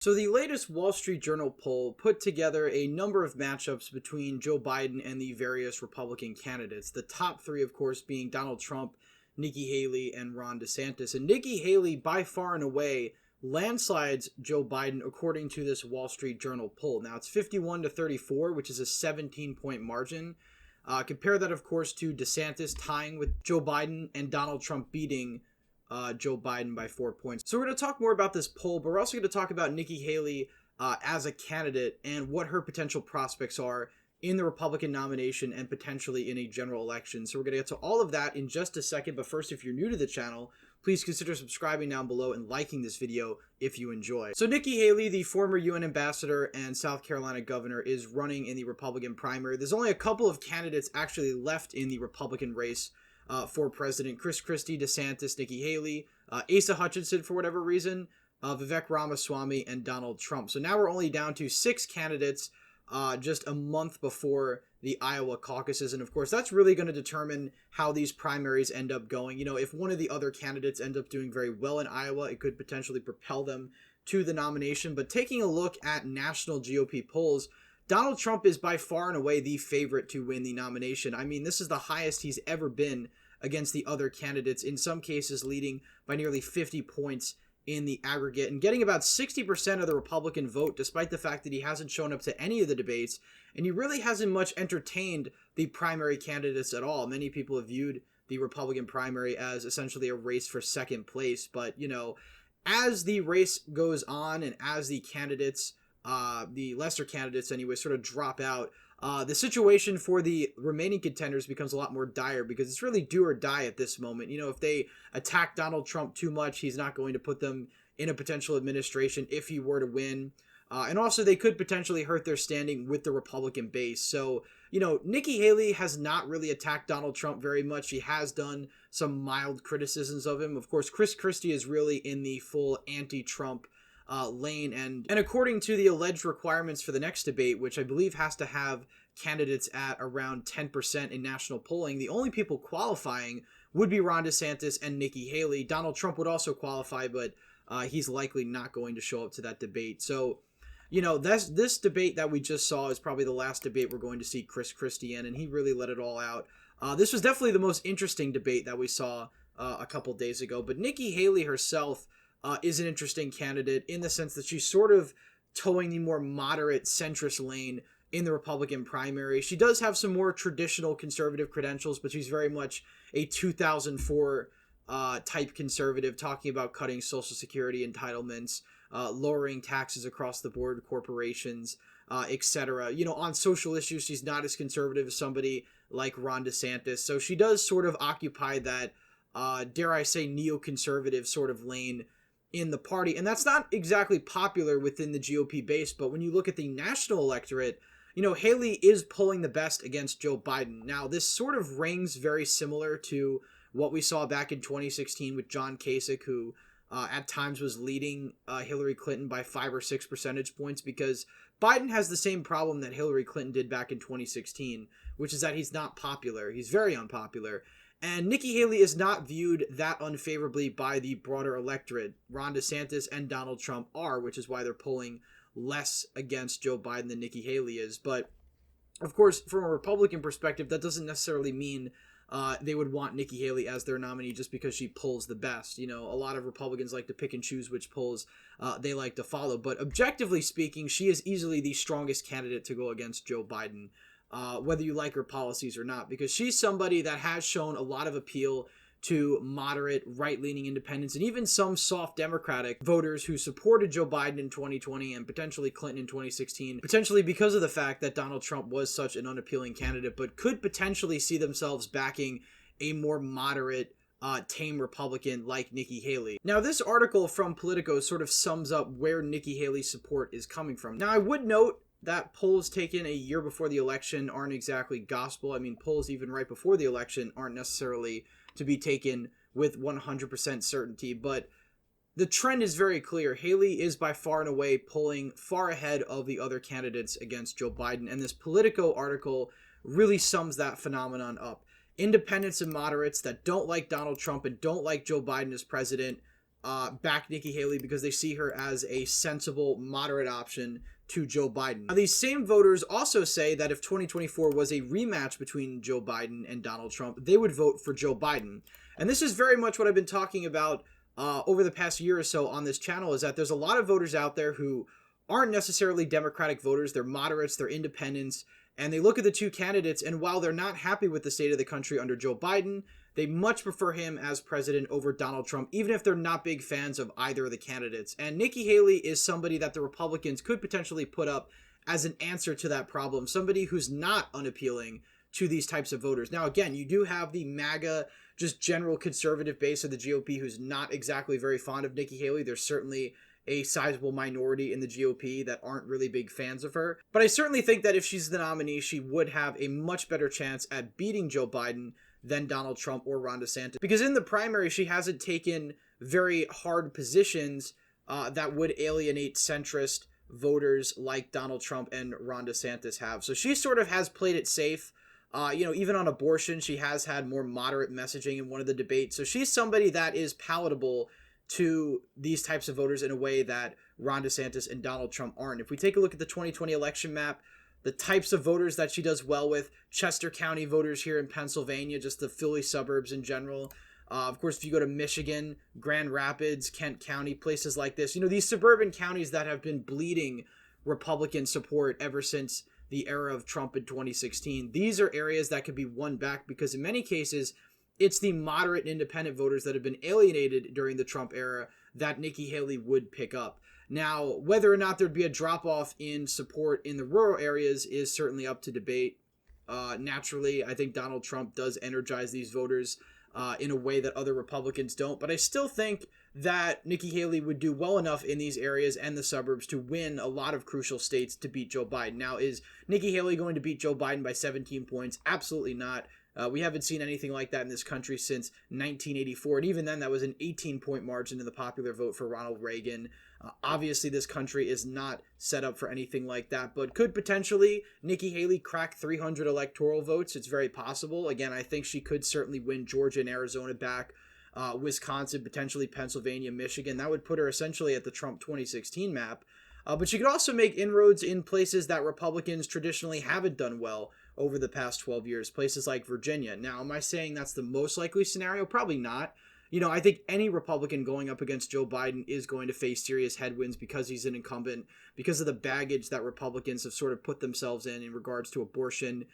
So the latest Wall Street Journal poll put together a number of matchups between Joe Biden and the various Republican candidates. The top three, of course, being Donald Trump, Nikki Haley, and Ron DeSantis. And Nikki Haley, by far and away, landslides Joe Biden according to this Wall Street Journal poll. Now, it's 51-34, which is a 17-point margin. Compare that, of course, to DeSantis tying with Joe Biden and Donald Trump beating Joe Biden by 4 points. So we're going to talk more about this poll, but we're also going to talk about Nikki Haley as a candidate and what her potential prospects are in the Republican nomination and potentially in a general election. So we're going to get to all of that in just a second. But first, if you're new to the channel, please consider subscribing down below and liking this video if you enjoy. So Nikki Haley, the former UN ambassador and South Carolina governor, is running in the Republican primary. There's only a couple of candidates actually left in the Republican race for president: Kristi, DeSantis, Nikki Haley, Asa Hutchinson for whatever reason, Vivek Ramaswamy, and Donald Trump. So now we're only down to 6 candidates just a month before the Iowa caucuses. And of course, that's really going to determine how these primaries end up going. You know, if one of the other candidates end up doing very well in Iowa, it could potentially propel them to the nomination. But taking a look at national GOP polls, Donald Trump is by far and away the favorite to win the nomination. I mean, this is the highest he's ever been against the other candidates, in some cases leading by nearly 50 points in the aggregate and getting about 60% of the Republican vote, despite the fact that he hasn't shown up to any of the debates, and he really hasn't much entertained the primary candidates at all. Many people have viewed the Republican primary as essentially a race for second place, but, you know, as the race goes on and as the candidates, the lesser candidates anyway, sort of drop out, the situation for the remaining contenders becomes a lot more dire because it's really do or die at this moment. You know, if they attack Donald Trump too much, he's not going to put them in a potential administration if he were to win. And also, they could potentially hurt their standing with the Republican base. So, you know, Nikki Haley has not really attacked Donald Trump very much. She has done some mild criticisms of him. Of course, Kristi is really in the full anti-Trump lane, and according to the alleged requirements for the next debate, which I believe has to have candidates at around 10% in national polling, the only people qualifying would be Ron DeSantis and Nikki Haley. Donald Trump would also qualify, but he's likely not going to show up to that debate. So, you know, this debate that we just saw is probably the last debate we're going to see Kristi in, and he really let it all out. This was definitely the most interesting debate that we saw a couple days ago, but Nikki Haley herself is an interesting candidate in the sense that she's sort of towing the more moderate centrist lane in the Republican primary. She does have some more traditional conservative credentials, but she's very much a 2004 type conservative, talking about cutting Social Security entitlements, lowering taxes across the board, corporations, etc. You know, on social issues, she's not as conservative as somebody like Ron DeSantis. So she does sort of occupy that, dare I say, neoconservative sort of lane in the party. And that's not exactly popular within the GOP base, but when you look at the national electorate, you know, Haley is pulling the best against Joe Biden. Now, this sort of rings very similar to what we saw back in 2016 with John Kasich, who at times was leading Hillary Clinton by 5 or 6 percentage points, because Biden has the same problem that Hillary Clinton did back in 2016, which is that he's not popular. He's very unpopular. And Nikki Haley is not viewed that unfavorably by the broader electorate. Ron DeSantis and Donald Trump are, which is why they're polling less against Joe Biden than Nikki Haley is. But, of course, from a Republican perspective, that doesn't necessarily mean they would want Nikki Haley as their nominee just because she polls the best. You know, a lot of Republicans like to pick and choose which polls they like to follow. But objectively speaking, she is easily the strongest candidate to go against Joe Biden, whether you like her policies or not, because she's somebody that has shown a lot of appeal to moderate, right-leaning independents and even some soft Democratic voters who supported Joe Biden in 2020 and potentially Clinton in 2016, potentially because of the fact that Donald Trump was such an unappealing candidate, but could potentially see themselves backing a more moderate, tame Republican like Nikki Haley. Now, this article from Politico sort of sums up where Nikki Haley's support is coming from. Now, I would note that polls taken a year before the election aren't exactly gospel. I mean, polls even right before the election aren't necessarily to be taken with 100% certainty, but the trend is very clear. Haley is by far and away polling far ahead of the other candidates against Joe Biden, and this Politico article really sums that phenomenon up. Independents and moderates that don't like Donald Trump and don't like Joe Biden as president back Nikki Haley because they see her as a sensible, moderate option to Joe Biden. Now, these same voters also say that if 2024 was a rematch between Joe Biden and Donald Trump, they would vote for Joe Biden. And this is very much what I've been talking about over the past year or so on this channel, is that there's a lot of voters out there who aren't necessarily Democratic voters. They're moderates, they're independents, and they look at the two candidates, and while they're not happy with the state of the country under Joe Biden, they much prefer him as president over Donald Trump, even if they're not big fans of either of the candidates. And Nikki Haley is somebody that the Republicans could potentially put up as an answer to that problem, somebody who's not unappealing to these types of voters. Now, again, you do have the MAGA, just general conservative base of the GOP who's not exactly very fond of Nikki Haley. There's certainly a sizable minority in the GOP that aren't really big fans of her. But I certainly think that if she's the nominee, she would have a much better chance at beating Joe Biden than Donald Trump or Ron DeSantis. Because in the primary, she hasn't taken very hard positions that would alienate centrist voters like Donald Trump and Ron DeSantis have. So she sort of has played it safe. Even on abortion, she has had more moderate messaging in one of the debates. So she's somebody that is palatable to these types of voters in a way that Ron DeSantis and Donald Trump aren't. If we take a look at the 2020 election map, the types of voters that she does well with, Chester County voters here in Pennsylvania, just the Philly suburbs in general. Of course, if you go to Michigan, Grand Rapids, Kent County, places like this, these suburban counties that have been bleeding Republican support ever since the era of Trump in 2016. These are areas that could be won back because in many cases, it's the moderate and independent voters that have been alienated during the Trump era that Nikki Haley would pick up. Now, whether or not there'd be a drop-off in support in the rural areas is certainly up to debate. Naturally, I think Donald Trump does energize these voters in a way that other Republicans don't. But I still think that Nikki Haley would do well enough in these areas and the suburbs to win a lot of crucial states to beat Joe Biden. Now, is Nikki Haley going to beat Joe Biden by 17 points? Absolutely not. We haven't seen anything like that in this country since 1984. And even then, that was an 18-point margin in the popular vote for Ronald Reagan. Obviously, this country is not set up for anything like that. But could potentially Nikki Haley crack 300 electoral votes? It's very possible. Again, I think she could certainly win Georgia and Arizona back. Wisconsin, potentially Pennsylvania, Michigan. That would put her essentially at the Trump 2016 map. But she could also make inroads in places that Republicans traditionally haven't done well over the past 12 years, places like Virginia. Now, am I saying that's the most likely scenario? Probably not. I think any Republican going up against Joe Biden is going to face serious headwinds because he's an incumbent, because of the baggage that Republicans have sort of put themselves in regards to abortion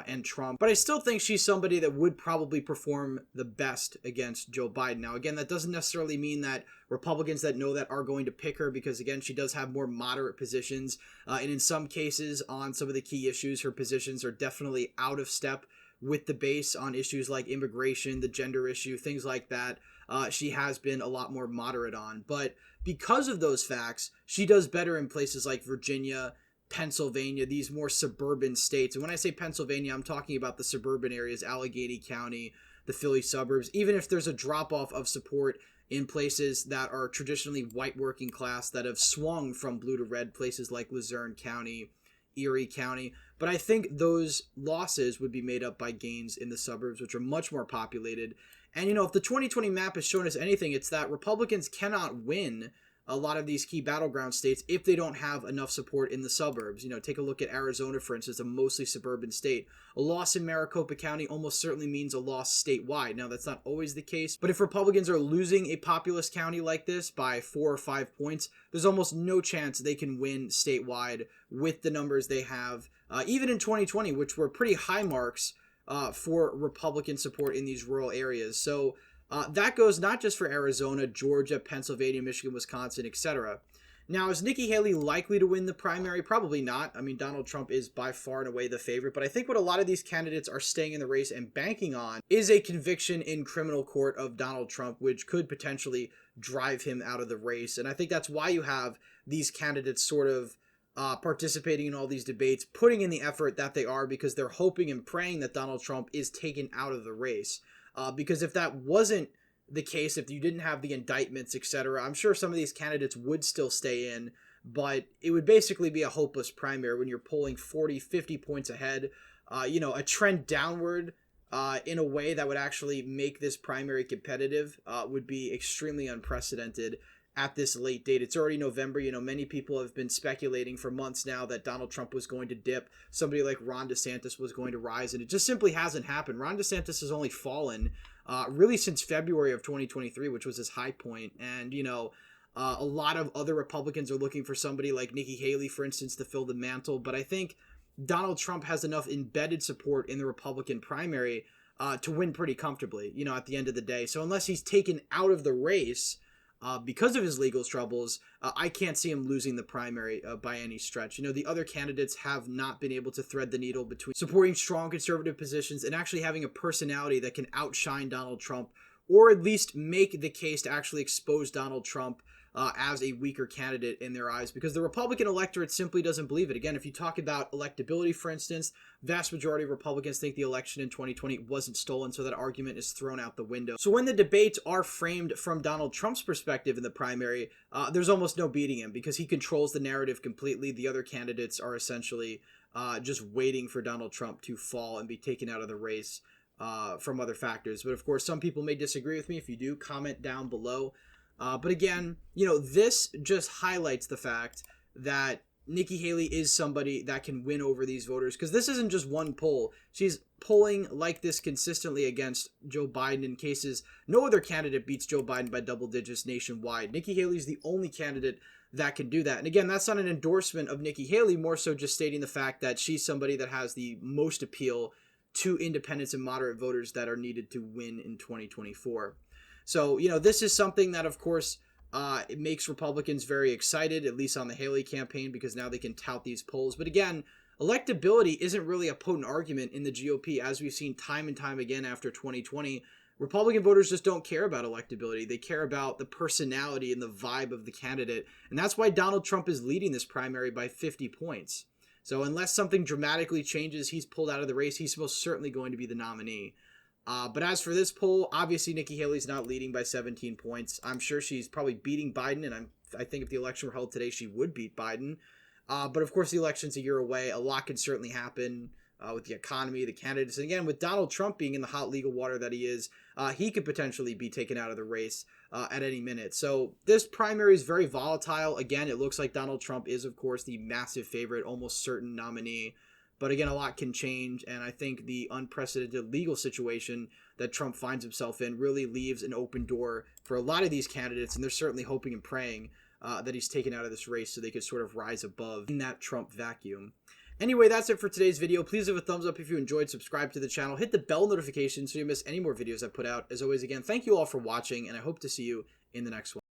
and Trump. But I still think she's somebody that would probably perform the best against Joe Biden. Now, again, that doesn't necessarily mean that Republicans that know that are going to pick her because, again, she does have more moderate positions. And in some cases, on some of the key issues, her positions are definitely out of step with the base on issues like immigration, the gender issue, things like that. She has been a lot more moderate on. But because of those facts, she does better in places like Virginia, Pennsylvania, these more suburban states. And when I say Pennsylvania, I'm talking about the suburban areas, Allegheny County, the Philly suburbs. Even if there's a drop-off of support in places that are traditionally white working class that have swung from blue to red, places like Luzerne County, Erie County. But I think those losses would be made up by gains in the suburbs, which are much more populated. And, if the 2020 map has shown us anything, it's that Republicans cannot win a lot of these key battleground states if they don't have enough support in the suburbs. Take a look at Arizona, for instance, a mostly suburban state. A loss in Maricopa County almost certainly means a loss statewide. Now, that's not always the case, but if Republicans are losing a populous county like this by 4 or 5 points, there's almost no chance they can win statewide with the numbers they have, even in 2020, which were pretty high marks for Republican support in these rural areas. So that goes not just for Arizona, Georgia, Pennsylvania, Michigan, Wisconsin, etc. Now, is Nikki Haley likely to win the primary? Probably not. I mean, Donald Trump is by far and away the favorite, but I think what a lot of these candidates are staying in the race and banking on is a conviction in criminal court of Donald Trump, which could potentially drive him out of the race. And I think that's why you have these candidates sort of participating in all these debates, putting in the effort that they are, because they're hoping and praying that Donald Trump is taken out of the race. Because if that wasn't the case, if you didn't have the indictments, etc., I'm sure some of these candidates would still stay in, but it would basically be a hopeless primary when you're polling 40, 50 points ahead. A trend downward in a way that would actually make this primary competitive would be extremely unprecedented at this late date. It's already November. You know, many people have been speculating for months now that Donald Trump was going to dip. Somebody like Ron DeSantis was going to rise, and it just simply hasn't happened. Ron DeSantis has only fallen really since February of 2023, which was his high point. And, you know, a lot of other Republicans are looking for somebody like Nikki Haley, for instance, to fill the mantle. But I think Donald Trump has enough embedded support in the Republican primary to win pretty comfortably, you know, at the end of the day. So unless he's taken out of the race because of his legal troubles, I can't see him losing the primary by any stretch. You know, the other candidates have not been able to thread the needle between supporting strong conservative positions and actually having a personality that can outshine Donald Trump, or at least make the case to actually expose Donald Trump as a weaker candidate in their eyes, because the Republican electorate simply doesn't believe it. Again, if you talk about electability, for instance, vast majority of Republicans think the election in 2020 wasn't stolen, so that argument is thrown out the window. So when the debates are framed from Donald Trump's perspective in the primary, there's almost no beating him because he controls the narrative completely. The other candidates are essentially just waiting for Donald Trump to fall and be taken out of the race from other factors. But of course, some people may disagree with me. If you do, comment down below. But again, you know, this just highlights the fact that Nikki Haley is somebody that can win over these voters, because this isn't just one poll. She's polling like this consistently against Joe Biden in cases no other candidate beats Joe Biden by double digits nationwide. Nikki Haley is the only candidate that can do that. And again, that's not an endorsement of Nikki Haley, more so just stating the fact that she's somebody that has the most appeal to independents and moderate voters that are needed to win in 2024. So, you know, this is something that, of course, it makes Republicans very excited, at least on the Haley campaign, because now they can tout these polls. But again, electability isn't really a potent argument in the GOP, as we've seen time and time again after 2020. Republican voters just don't care about electability. They care about the personality and the vibe of the candidate. And that's why Donald Trump is leading this primary by 50 points. So unless something dramatically changes, he's pulled out of the race, he's most certainly going to be the nominee. But as for this poll, obviously Nikki Haley's not leading by 17 points. I'm sure she's probably beating Biden, and I think if the election were held today, she would beat Biden. But of course, the election's a year away. A lot can certainly happen with the economy, the candidates. And again, with Donald Trump being in the hot legal water that he is, he could potentially be taken out of the race at any minute. So this primary is very volatile. Again, it looks like Donald Trump is, of course, the massive favorite, almost certain nominee. But again, a lot can change, and I think the unprecedented legal situation that Trump finds himself in really leaves an open door for a lot of these candidates, and they're certainly hoping and praying that he's taken out of this race so they could sort of rise above in that Trump vacuum. Anyway, that's it for today's video. Please leave a thumbs up if you enjoyed, subscribe to the channel, hit the bell notification so you miss any more videos I put out. As always, again, thank you all for watching, and I hope to see you in the next one.